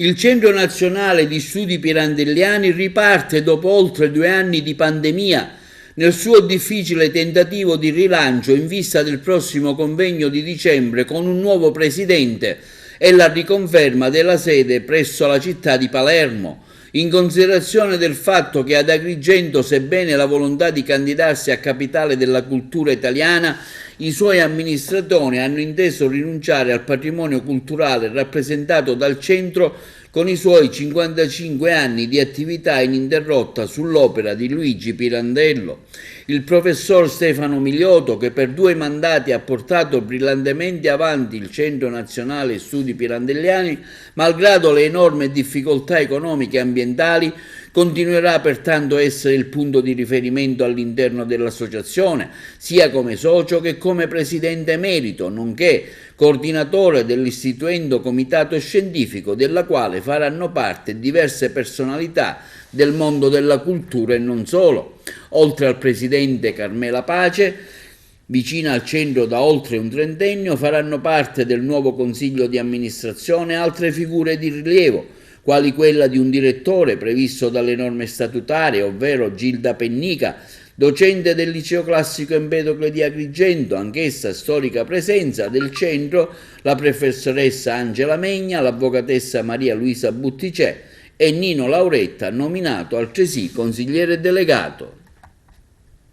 Il Centro Nazionale di Studi Pirandelliani riparte dopo oltre 2 anni di pandemia nel suo difficile tentativo di rilancio in vista del prossimo convegno di dicembre con un nuovo presidente e la riconferma della sede presso la città di Palermo, in considerazione del fatto che ad Agrigento, sebbene la volontà di candidarsi a capitale della cultura italiana, i suoi amministratori hanno inteso rinunciare al patrimonio culturale rappresentato dal centro con i suoi 55 anni di attività ininterrotta sull'opera di Luigi Pirandello. Il professor Stefano Miliotto, che per 2 mandati ha portato brillantemente avanti il Centro Nazionale Studi Pirandelliani, malgrado le enormi difficoltà economiche e ambientali, continuerà pertanto a essere il punto di riferimento all'interno dell'associazione, sia come socio che come presidente emerito, nonché coordinatore dell'istituendo comitato scientifico, della quale faranno parte diverse personalità del mondo della cultura e non solo. Oltre al presidente Carmela Pace, vicina al centro da oltre un trentennio, faranno parte del nuovo consiglio di amministrazione altre figure di rilievo, quali quella di un direttore previsto dalle norme statutarie, ovvero Gilda Pennica, docente del Liceo Classico Empedocle di Agrigento, anch'essa storica presenza del centro, la professoressa Angela Megna, l'avvocatessa Maria Luisa Butticè e Nino Lauretta, nominato altresì consigliere delegato.